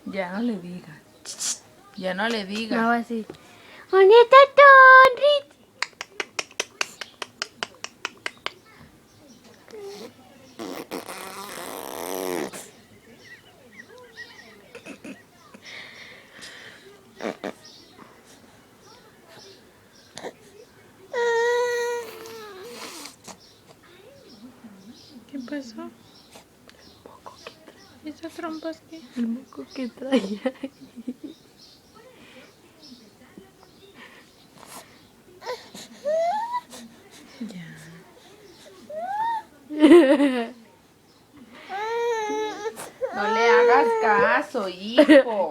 Ya no le digas. Ya no le digas. No, así. ¿Dónde está Tonri? ¿Qué pasó? ¿Esas trompas qué? El moco que trae ahí. Ya. No le hagas caso, hijo.